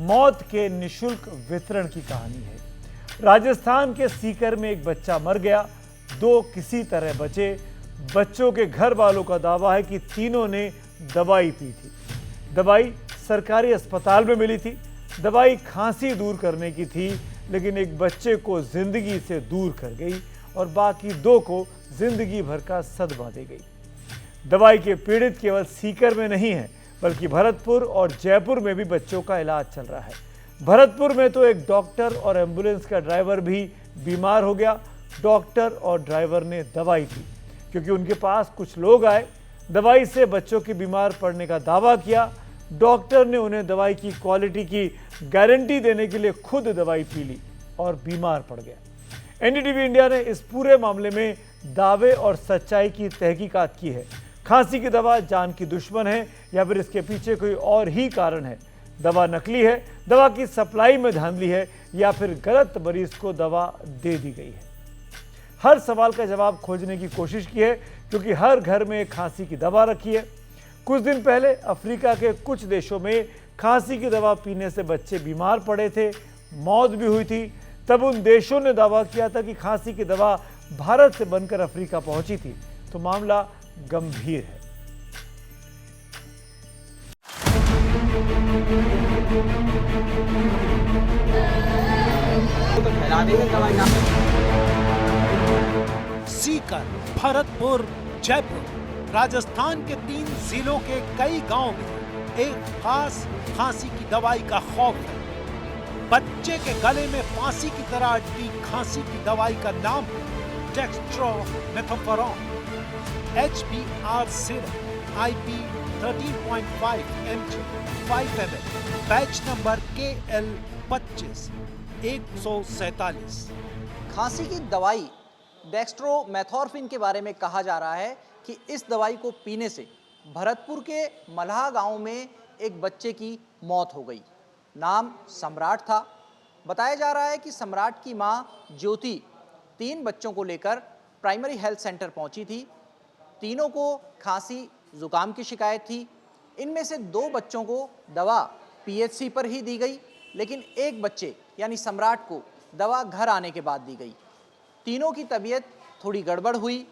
मौत के निशुल्क वितरण की कहानी है। राजस्थान के सीकर में एक बच्चा मर गया, 2 किसी तरह बचे। बच्चों के घर वालों का दावा है कि तीनों ने दवाई पी थी। दवाई सरकारी अस्पताल में मिली थी। दवाई खांसी दूर करने की थी, लेकिन एक बच्चे को जिंदगी से दूर कर गई और बाकी 2 को जिंदगी भर का सदमा दे गई। दवाई के पीड़ित केवल सीकर में नहीं है, बल्कि भरतपुर और जयपुर में भी बच्चों का इलाज चल रहा है। भरतपुर में तो एक डॉक्टर और एम्बुलेंस का ड्राइवर भी बीमार हो गया। डॉक्टर और ड्राइवर ने दवाई पी क्योंकि उनके पास कुछ लोग आए, दवाई से बच्चों के बीमार पड़ने का दावा किया। डॉक्टर ने उन्हें दवाई की क्वालिटी की गारंटी देने के लिए खुद दवाई पी ली और बीमार पड़ गया। एनडीटीवी इंडिया ने इस पूरे मामले में दावे और सच्चाई की तहकीकात की है। खांसी की दवा जान की दुश्मन है या फिर इसके पीछे कोई और ही कारण है? दवा नकली है, दवा की सप्लाई में धांधली है या फिर गलत मरीज को दवा दे दी गई है? हर सवाल का जवाब खोजने की कोशिश की है, क्योंकि हर घर में खांसी की दवा रखी है। कुछ दिन पहले अफ्रीका के कुछ देशों में खांसी की दवा पीने से बच्चे बीमार पड़े थे, मौत भी हुई थी। तब उन देशों ने दावा किया था कि खांसी की दवा भारत से बनकर अफ्रीका पहुंची थी। तो मामला गंभीर है। सीकर, भरतपुर, जयपुर, राजस्थान के 3 जिलों के कई गांवों में एक खास खांसी की दवाई का खौफ है। बच्चे के गले में फांसी की तरह अटकी खांसी की दवाई का नाम है डेक्स्ट्रोमेथोफेरोन HBr syrup IP 13.5 mg 5 ml, batch number KL 25 147। खांसी की दवाई डेक्स्ट्रोमेथोर्फिन के बारे में कहा जा रहा है कि इस दवाई को पीने से भरतपुर के मल्हा गांव में एक बच्चे की मौत हो गई। नाम सम्राट था। बताया जा रहा है कि सम्राट की मां ज्योति 3 बच्चों को लेकर प्राइमरी हेल्थ सेंटर पहुंची थी। तीनों को खांसी जुकाम की शिकायत थी। इनमें से 2 बच्चों को दवा PHC पर ही दी गई, लेकिन एक बच्चे यानी सम्राट को दवा घर आने के बाद दी गई। तीनों की तबीयत थोड़ी गड़बड़ हुई।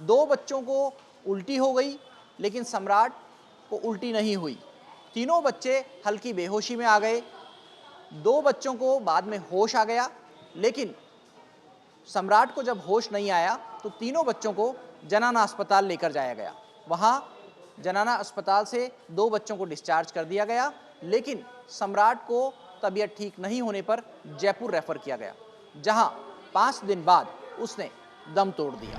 2 बच्चों को उल्टी हो गई, लेकिन सम्राट को उल्टी नहीं हुई। तीनों बच्चे हल्की बेहोशी में आ गए। 2 बच्चों को बाद में होश आ गया, लेकिन सम्राट को जब होश नहीं आया तो तीनों बच्चों को जनाना अस्पताल लेकर जाया गया। वहाँ जनाना अस्पताल से 2 बच्चों को डिस्चार्ज कर दिया गया, लेकिन सम्राट को तबीयत ठीक नहीं होने पर जयपुर रेफर किया गया, जहां 5 दिन बाद उसने दम तोड़ दिया।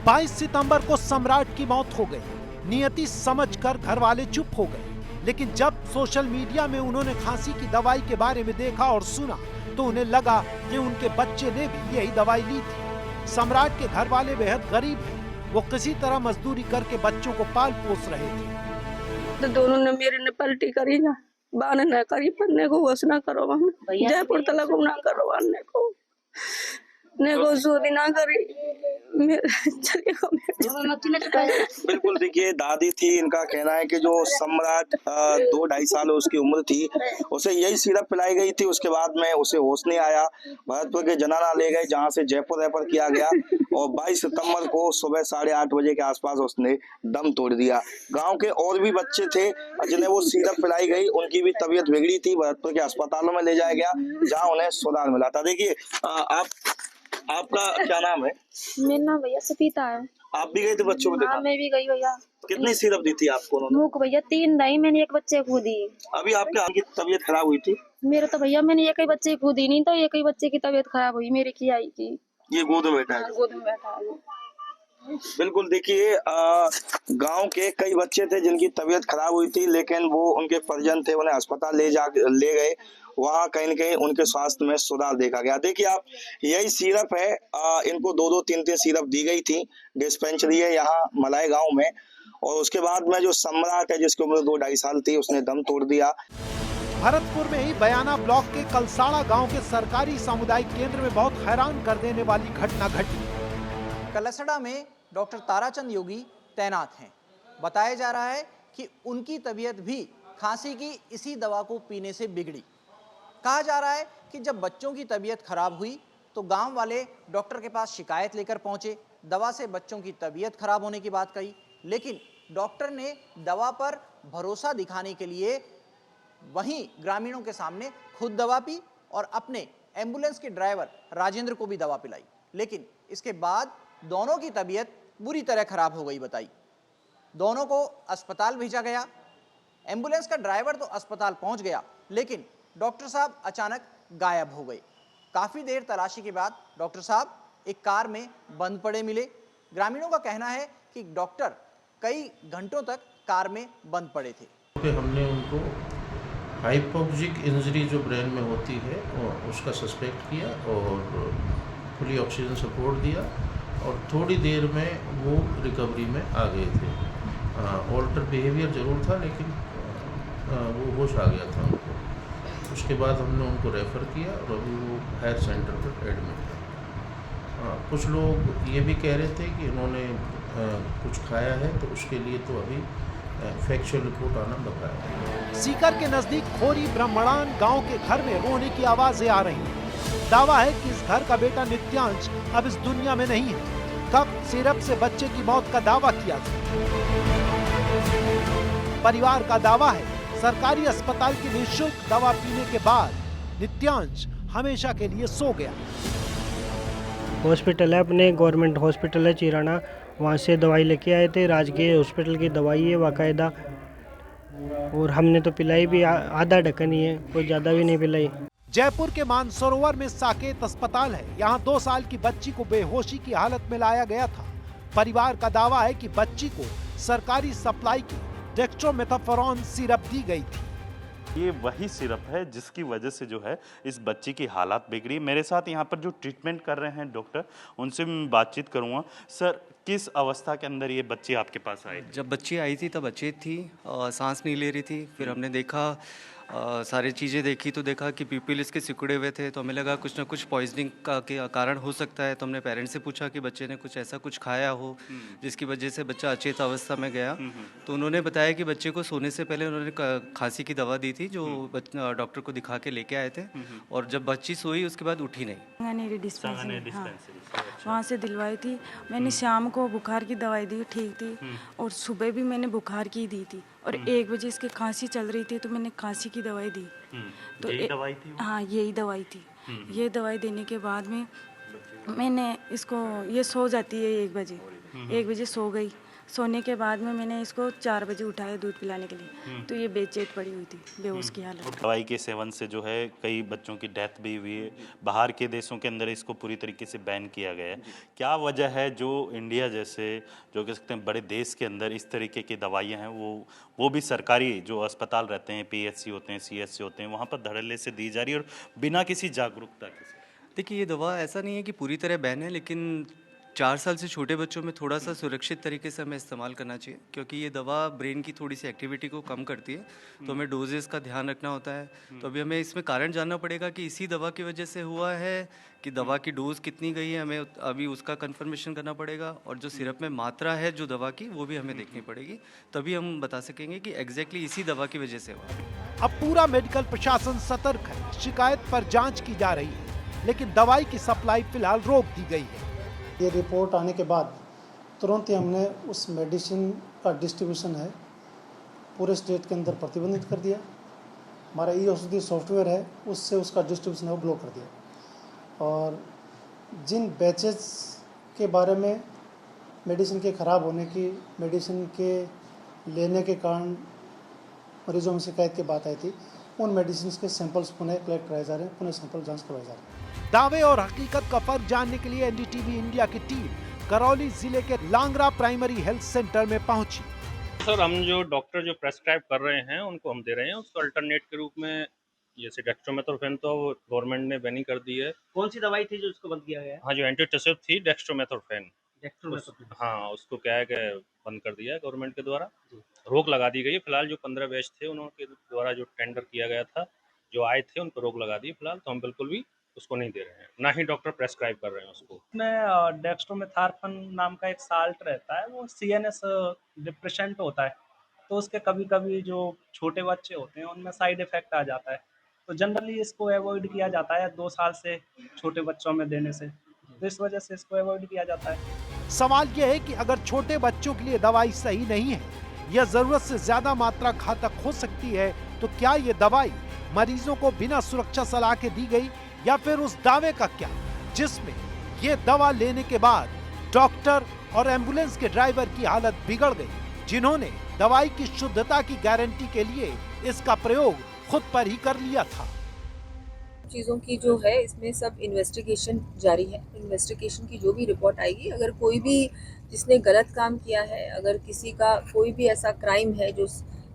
22 सितंबर को सम्राट की मौत हो गई। नियति समझकर घर वाले चुप हो गए, लेकिन जब सोशल मीडिया में उन्होंने खांसी की दवाई के बारे में देखा और सुना तो उन्हें लगा कि उनके बच्चे ने भी यही दवाई ली थी। सम्राट के घर वाले बेहद गरीब हैं। वो किसी तरह मजदूरी करके बच्चों को पाल पोस रहे थे। तो दोनों ने मेरे ने पलटी करी ना, बाने न करी, पन्ने को वस ना करो, जयपुर तला को ना करो, बाने को ने को सूदी ना करी। बिल्कुल, देखिए दादी थी, इनका कहना है कि जो सम्राट 2-2.5 साल उसकी उम्र थी, उसे यही सिरप पिलाई गई थी। उसके बाद में उसे होश नहीं आया। भरतपुर के जनाना ले गए, जहां से जयपुर रेफर किया गया और 22 सितंबर को सुबह 8:30 बजे के आसपास उसने दम तोड़ दिया। गांव के और भी बच्चे थे जिन्हें वो सिरप पिलाई गई, उनकी भी तबीयत बिगड़ी थी। भरतपुर के अस्पतालों में ले जाया गया, जहाँ उन्हें सुधार मिला था। देखिए, आपका क्या नाम है? मेरा नाम भैया सपीता है। आप भी गए थे बच्चों को देखा? हाँ, मैं भी गई भैया। कितनी सिरप दी थी आपको उन्होंने? मुझको भैया 3 नहीं, मैंने एक बच्चे को दी। अभी आपकी तबीयत खराब हुई थी? मेरे तो भैया मैंने एक ही बच्चे को दी, नहीं तो एक ही बच्चे की तबीयत खराब हुई मेरे की आई की। ये गोद में बैठा है? गोद में बैठा है। बिल्कुल, देखिए गांव के कई बच्चे थे जिनकी तबीयत खराब हुई थी, लेकिन वो उनके परिजन थे, उन्हें अस्पताल ले गए। वहाँ कहीं न कहीं उनके स्वास्थ्य में सुधार देखा गया। देखिए आप, यही सिरप है। इनको 2-2, 3-3 सिरप दी गई थी। डिस्पेंसरी है यहाँ मलाई गांव में। और उसके बाद में जो सम्राट है, जिसकी उम्र 2-2.5 साल थी, उसने दम तोड़ दिया। भरतपुर में ही बयाना ब्लॉक के कलसाड़ा गांव के सरकारी सामुदायिक केंद्र में बहुत हैरान कर देने वाली घटना घटी। कलसड़ा में डॉक्टर ताराचंद योगी तैनात हैं। बताया जा रहा है कि उनकी तबीयत भी खांसी की इसी दवा को पीने से बिगड़ी। कहा जा रहा है कि जब बच्चों की तबीयत खराब हुई तो गांव वाले डॉक्टर के पास शिकायत लेकर पहुंचे। दवा से बच्चों की तबीयत खराब होने की बात कही, लेकिन डॉक्टर ने दवा पर भरोसा दिखाने के लिए वहीं ग्रामीणों के सामने खुद दवा पी और अपने एम्बुलेंस के ड्राइवर राजेंद्र को भी दवा पिलाई। लेकिन इसके बाद दोनों की तबीयत बुरी तरह खराब हो गई। बताई, दोनों को अस्पताल भेजा गया। एम्बुलेंस का ड्राइवर तो अस्पताल पहुंच गया, लेकिन डॉक्टर साहब अचानक गायब हो गए। काफी देर तलाशी के बाद डॉक्टर साहब एक कार में बंद पड़े मिले। ग्रामीणों का कहना है कि डॉक्टर कई घंटों तक कार में बंद पड़े थे। कि हमने उनको हाइपोक्सिक इंजरी जो ब्रेन में होती है उसका सस्पेक्ट किया और फुली ऑक्सीजन सपोर्ट दिया और थोड़ी देर में वो रिकवरी में आ गए थे। ऑल्टर बिहेवियर ज़रूर था, लेकिन वो होश आ गया था उनको। उसके बाद हमने उनको रेफ़र किया और अभी वो हायर सेंटर पर एडमिट है। कुछ लोग ये भी कह रहे थे कि इन्होंने कुछ खाया है, तो उसके लिए तो अभी फैक्चुअल रिपोर्ट आना बकाया। सीकर के नजदीक खोरी ब्रह्मणान गांव के घर में रोने की आवाजें आ रही हैं। दावा है कि इस घर का बेटा नित्यांश अब इस दुनिया में नहीं है। कब सिरप से बच्चे की मौत का दावा किया था। परिवार का दावा है सरकारी अस्पताल की निःशुल्क दवा पीने के बाद नित्यांश हमेशा के लिए सो गया। हॉस्पिटल है, अपने गवर्नमेंट हॉस्पिटल है चिराना, वहाँ से दवाई लेके आए थे। राजकीय हॉस्पिटल की दवाई है बाकायदा, और हमने तो पिलाई भी आधा ढक्कन ही है, कोई ज़्यादा भी नहीं पिलाई। जयपुर के मानसरोवर में साकेत अस्पताल है। यहाँ 2 साल की बच्ची को बेहोशी की हालत में लाया गया था। परिवार का दावा है कि बच्ची को सरकारी सप्लाई की डेक्स्ट्रोमेथासोन सिरप दी गई थी। ये वही सिरप है जिसकी वजह से जो है इस बच्ची की हालात बिगड़ी। मेरे साथ यहाँ पर जो ट्रीटमेंट कर रहे हैं डॉक्टर, उनसे मैं बातचीत करूँगा। सर, किस अवस्था के अंदर ये बच्ची आपके पास आई? जब बच्ची आई थी तब अचेत थी, सांस नहीं ले रही थी। फिर हमने देखा, सारी चीज़ें देखी तो देखा कि पीपल इसके सिकुड़े हुए थे, तो हमें लगा कुछ ना कुछ पॉइजनिंग का कारण हो सकता है। तो हमने पेरेंट्स से पूछा कि बच्चे ने कुछ ऐसा कुछ खाया हो जिसकी वजह से बच्चा अचेत अवस्था में गया। तो उन्होंने बताया कि बच्चे को सोने से पहले उन्होंने खांसी की दवा दी थी, जो डॉक्टर को दिखा के लेके आए थे, और जब बच्ची सोई उसके बाद उठी नहीं। वहाँ से दिलवाई थी मैंने। शाम को बुखार की दवाई दी, ठीक थी, और सुबह भी मैंने बुखार की दी थी, और 1 बजे इसके खांसी चल रही थी तो मैंने खांसी की दवाई दी। तो यही दवाई थी? हाँ, यही दवाई थी। ये दवाई देने के बाद में मैंने इसको, ये सो जाती है 1 बजे, 1 बजे सो गई। सोने के बाद में मैंने इसको 4 बजे उठाया दूध पिलाने के लिए, तो ये बेचैन पड़ी हुई थी, बेहोश की हालत। दवाई के सेवन से जो है कई बच्चों की डेथ भी हुई है। बाहर के देशों के अंदर इसको पूरी तरीके से बैन किया गया है। क्या वजह है जो इंडिया जैसे, जो कह सकते हैं बड़े देश के अंदर इस तरीके की दवाइयाँ हैं, वो भी सरकारी जो अस्पताल रहते हैं, PHC होते हैं, CHC होते हैं, वहाँ पर धड़ल्ले से दी जा रही है और बिना किसी जागरूकता के। देखिए, ये दवा ऐसा नहीं है कि पूरी तरह बैन है, लेकिन 4 साल से छोटे बच्चों में थोड़ा सा सुरक्षित तरीके से हमें इस्तेमाल करना चाहिए, क्योंकि ये दवा ब्रेन की थोड़ी सी एक्टिविटी को कम करती है, तो हमें डोजेस का ध्यान रखना होता है। तो अभी हमें इसमें कारण जानना पड़ेगा कि इसी दवा की वजह से हुआ है कि दवा की डोज कितनी गई है, हमें अभी उसका कंफर्मेशन करना पड़ेगा, और जो सिरप में मात्रा है जो दवा की, वो भी हमें देखनी पड़ेगी, तभी हम बता सकेंगे कि एग्जैक्टली इसी दवा की वजह से हुआ। अब पूरा मेडिकल प्रशासन सतर्क है। शिकायत पर जांच की जा रही है, लेकिन दवाई की सप्लाई फिलहाल रोक दी गई है। ये रिपोर्ट आने के बाद तुरंत ही हमने उस मेडिसिन का डिस्ट्रीब्यूशन है पूरे स्टेट के अंदर प्रतिबंधित कर दिया। हमारा ई-औषधि सॉफ्टवेयर है, उससे उसका डिस्ट्रीब्यूशन है वो ब्लॉक कर दिया। और जिन बैचेस के बारे में मेडिसिन के ख़राब होने की, मेडिसिन के लेने के कारण मरीजों में शिकायत की बात आई थी, उन मेडिसिन के सैंपल्स पुनः कलेक्ट कराए जा रहे हैं, पुनः सैंपल जांच करवाए जा रहे हैं। दावे और हकीकत का फर्क जानने के लिए NDTV इंडिया की टीम करौली जिले के लांगरा प्राइमरी हेल्थ सेंटर में पहुंची। सर, हम जो डॉक्टर जो प्रेस्क्राइब कर रहे हैं उनको हम दे रहे हैं, उसको अल्टरनेट के रूप में, जैसे डेक्स्ट्रोमेथोर्फेन तो गवर्नमेंट ने बैन कर दी है। कौन सी दवाई थी जो उसको बंद किया गया है? हाँ, जो एंटीटसिव थी डेक्स्ट्रोमेथोर्फेन, हाँ, उसको क्या है कि बंद कर दिया है गवर्नमेंट के द्वारा, रोक लगा दी गई है। फिलहाल जो 15 बैच थे उनके द्वारा जो टेंडर किया गया था, जो आए थे, उन पर रोक लगा दी फिलहाल। तो हम बिल्कुल भी उसको नहीं दे रहे हैं, ना ही डॉक्टर प्रेस्क्राइब कर रहे हैं उसको। उसमें डेक्स्ट्रोमेथार्फन नाम का एक साल्ट रहता है, वो CNS डिप्रेशेंट होता है, तो उसके कभी कभी जो छोटे बच्चे होते हैं उनमें साइड इफेक्ट आ जाता है। तो जनरली इसको अवॉइड किया जाता है 2 साल से छोटे बच्चों में देने से, तो इस वजह से इसको अवॉइड किया जाता है। सवाल यह है कि अगर छोटे बच्चों के लिए दवाई सही नहीं है या जरूरत से ज्यादा मात्रा घातक हो सकती है, तो क्या ये दवाई मरीजों को बिना सुरक्षा सलाह के दी गई, या फिर उस दावे का क्या जिसमें ये दवा लेने के बाद डॉक्टर और एम्बुलेंस के ड्राइवर की हालत बिगड़ गई, जिन्होंने दवाई की शुद्धता की गारंटी के लिए इसका प्रयोग खुद पर ही कर लिया था। चीज़ों की जो है इसमें सब इन्वेस्टिगेशन जारी है। इन्वेस्टिगेशन की जो भी रिपोर्ट आएगी, अगर कोई भी जिसने गलत काम किया है, अगर किसी का कोई भी ऐसा क्राइम है जो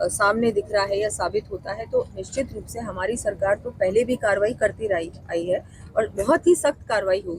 सामने दिख रहा है या साबित होता है, तो निश्चित रूप से हमारी सरकार तो पहले भी कार्रवाई करती रही आई है और बहुत ही सख्त कार्रवाई होगी।